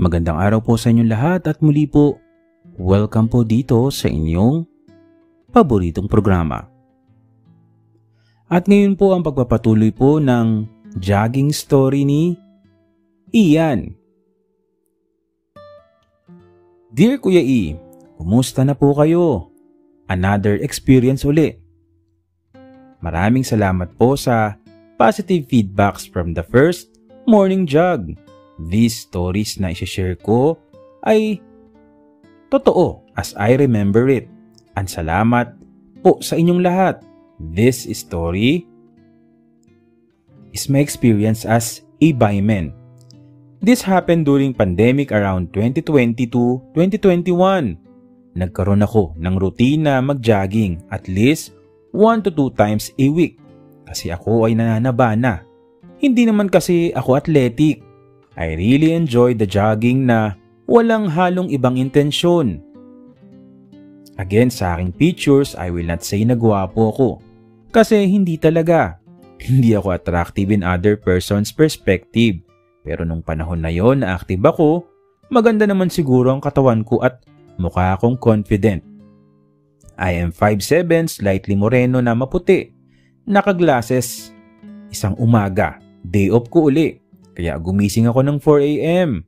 Magandang araw po sa inyong lahat at muli po, welcome po dito sa inyong paboritong programa. At ngayon po ang pagpapatuloy po ng jogging story ni Ian. Dear Kuya E, kumusta na po kayo? Another experience uli. Maraming salamat po sa positive feedbacks from the first morning jog. These stories na i-share ko ay totoo as I remember it. Ang salamat po sa inyong lahat. This story is my experience as a buyman. This happened during pandemic around 2020 to 2021. Nagkaroon ako ng routine na mag-jogging at least 1 to 2 times a week kasi ako ay nananaba na. Hindi naman kasi ako athletic. I really enjoy the jogging na walang halong ibang intensyon. Again, sa aking pictures, I will not say na gwapo ako. Kasi hindi talaga. Hindi ako attractive in other person's perspective. Pero nung panahon na yon na active ako, maganda naman siguro ang katawan ko at mukha akong confident. I am 5'7", slightly moreno na maputi. Naka-glasses. Isang umaga, day off ko uli. Kaya gumising ako ng 4 a.m.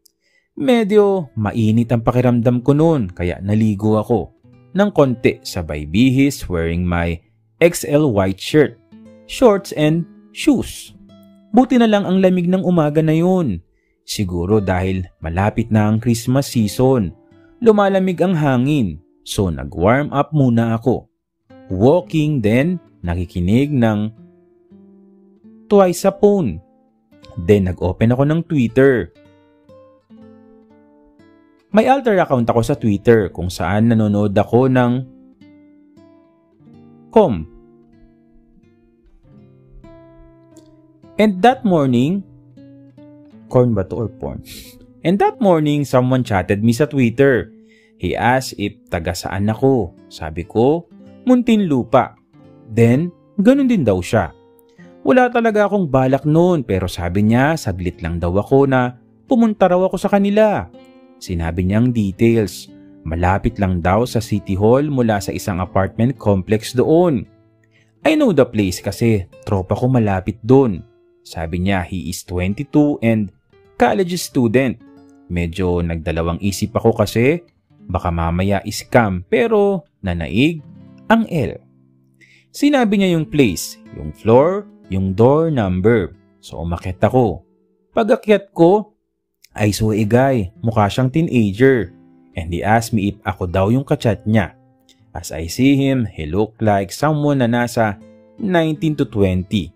Medyo mainit ang pakiramdam ko noon kaya naligo ako ng konti sabay bihis wearing my XL white shirt, shorts and shoes. Buti na lang ang lamig ng umaga na yun. Siguro dahil malapit na ang Christmas season. Lumalamig ang hangin so nag-warm up muna ako. Walking then nakikinig ng Twice sa phone. Then nag-open ako ng Twitter. May alter account ako sa Twitter kung saan nanonood ako ng com. And that morning, corn ba to or porn? And that morning, someone chatted me sa Twitter. He asked if taga saan ako. Sabi ko, Muntinlupa. Then, ganun din daw siya. Wala talaga akong balak noon pero sabi niya saglit lang daw ako na pumunta raw ako sa kanila. Sinabi niyang details. Malapit lang daw sa City Hall mula sa isang apartment complex doon. I know the place kasi tropa ko malapit doon. Sabi niya he is 22 and college student. Medyo nagdalawang isip ako kasi baka mamaya scam pero nanaig ang L. Sinabi niya yung place, yung floor, yung door number. So umakyat ako. Pag-akyat ko, I saw a guy. Mukha siyang teenager. And he asked me if ako daw yung kachat niya. As I see him, he looked like someone na nasa 19 to 20.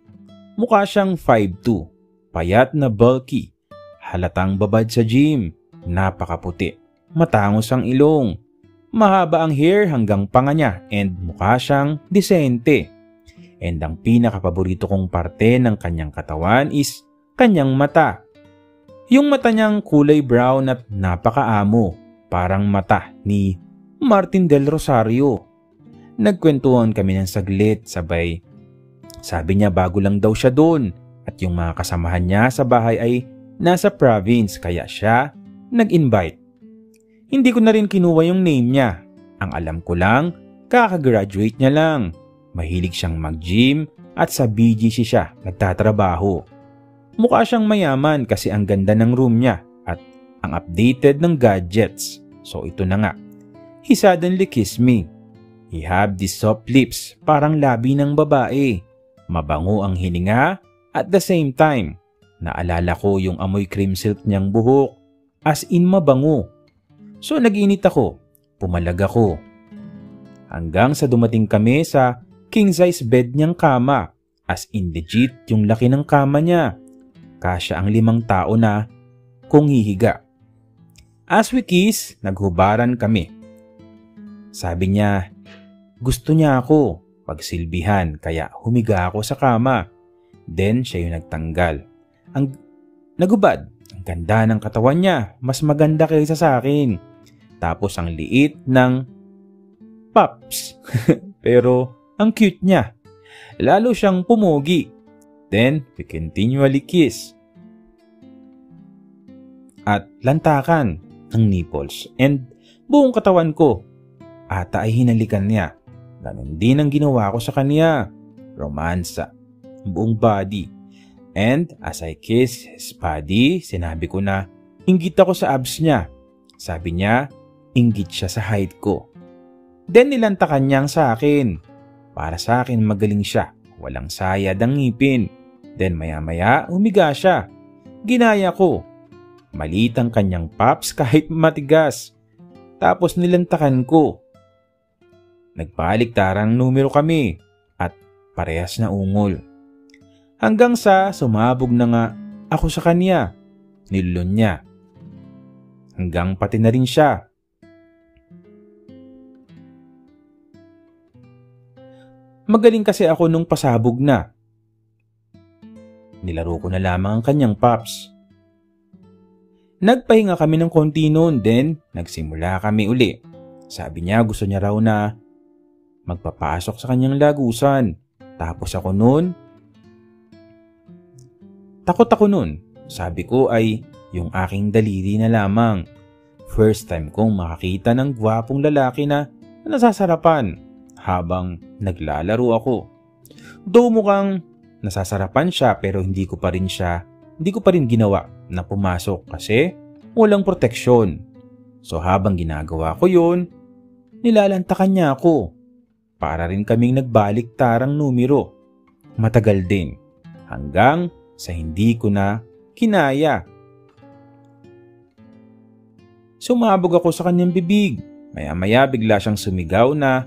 Mukha siyang 5'2". Payat na bulky. Halatang babad sa gym. Napakaputi. Matangos ang ilong. Mahaba ang hair hanggang panga niya and mukha siyang disente. And ang pinakapaborito kong parte ng kanyang katawan is kanyang mata. Yung mata niyang kulay brown at napakaamo, parang mata ni Martin Del Rosario. Nagkwentuhan kami ng saglit sabay. Sabi niya bago lang daw siya doon at yung mga kasamahan niya sa bahay ay nasa province kaya siya nag-invite. Hindi ko na rin kinuha yung name niya. Ang alam ko lang, kakagraduate niya lang. Mahilig siyang mag-gym at sa BGC siya nagtatrabaho. Mukha siyang mayaman kasi ang ganda ng room niya at ang updated ng gadgets. So ito na nga. He suddenly kissed me. He had these soft lips, parang labi ng babae. Mabango ang hininga at the same time. Naalala ko yung amoy cream silk niyang buhok. As in mabango. So nag-init ako. Pumalag ako. Hanggang sa dumating kami sa king size bed niyang kama. As in legit yung laki ng kama niya. Kasya ang 5 tao na kung hihiga. As we kiss, naghubaran kami. Sabi niya, gusto niya ako pagsilbihan kaya humiga ako sa kama. Then siya yung nagtanggal. Nagubad. Ang ganda ng katawan niya. Mas maganda kaysa sa akin. Tapos ang liit ng pops. Pero ang cute niya. Lalo siyang pumogi. Then, we continually kiss. at lantakan ng nipples and buong katawan ko. Ata ay hinalikan niya. Ganon din ang ginawa ko sa kanya. Romansa. Buong body. And as I kissed his body, sinabi ko na inggit ako sa abs niya. Sabi niya, inggit siya sa height ko. Then nilantakan niya sa akin. Para sa akin magaling siya. Walang sayad ang ngipin. Then maya-maya humiga siya. Ginaya ko. Maliit ang kanyang pops kahit matigas. Tapos nilantakan ko. Nagbaliktarang numero kami at parehas na ungol. Hanggang sa sumabog na nga ako sa kanya. Nilulon niya. Hanggang pati na rin siya. Magaling kasi ako nung pasabog na. Nilaro ko na lamang ang kanyang pops. Nagpahinga kami ng konti noon, then nagsimula kami uli. Sabi niya gusto niya raw na magpapasok sa kanyang lagusan. Tapos ako noon, takot ako noon. Sabi ko ay yung aking daliri na lamang. First time kong makakita ng gwapong lalaki na nasasarapan habang naglalaro ako. Though mukhang nasasarapan siya pero hindi ko pa rin ginawa na pumasok kasi walang proteksyon. So habang ginagawa ko yun, nilalantakan niya ako. Para rin kaming nagbaliktarang numero. Matagal din. Hanggang sa hindi ko na kinaya. Sumabog ako sa kanyang bibig. Maya-maya bigla siyang sumigaw na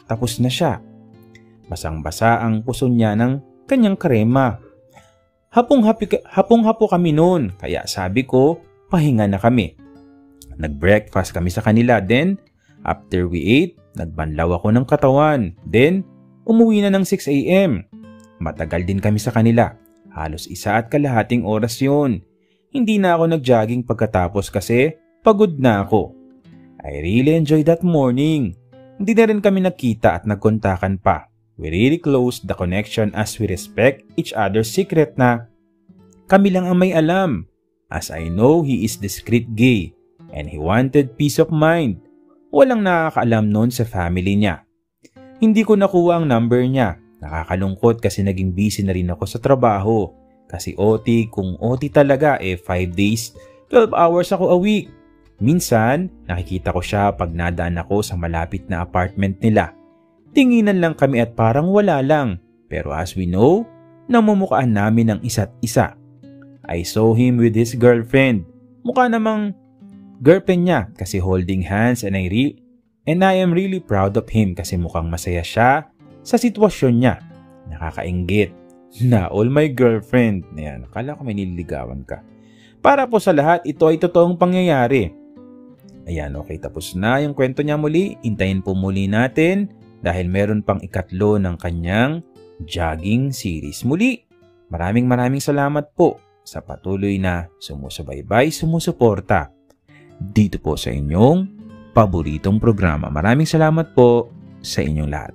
tapos na siya. Basang-basa ang puso niya ng kanyang krema. Hapong-hapo kami noon, kaya sabi ko, pahinga na kami. Nag-breakfast kami sa kanila, then after we ate, nagbanlaw ako ng katawan. Then, umuwi na ng 6 a.m. Matagal din kami sa kanila. Halos 1.5 oras yun. Hindi na ako nag-jogging pagkatapos kasi pagod na ako. I really enjoyed that morning. Hindi na rin kami nagkita at nagkontakan pa. We really closed the connection as we respect each other's secret na kami lang ang may alam. As I know he is discreet gay and he wanted peace of mind. Walang nakakaalam noon sa family niya. Hindi ko nakuha ang number niya. Nakakalungkot kasi naging busy na rin ako sa trabaho. Kasi OT, kung OT talaga 5 days, 12 hours ako a week. Minsan, nakikita ko siya pag nadaan ako sa malapit na apartment nila. Tinginan lang kami at parang wala lang. Pero as we know, namumukhaan namin ang isa't isa. I saw him with his girlfriend. Mukha namang girlfriend niya kasi holding hands and I am really proud of him kasi mukhang masaya siya sa sitwasyon niya. Nakakainggit na all my girlfriend. Ayan, akala ko may nililigawan ka. Para po sa lahat, ito ay totoong pangyayari. Ayan, okay, tapos na yung kwento niya muli. Hintayin po muli natin dahil meron pang 3 ng kanyang jogging series. Muli, maraming salamat po sa patuloy na sumusubaybay, sumusuporta dito po sa inyong paboritong programa. Maraming salamat po sa inyong lahat.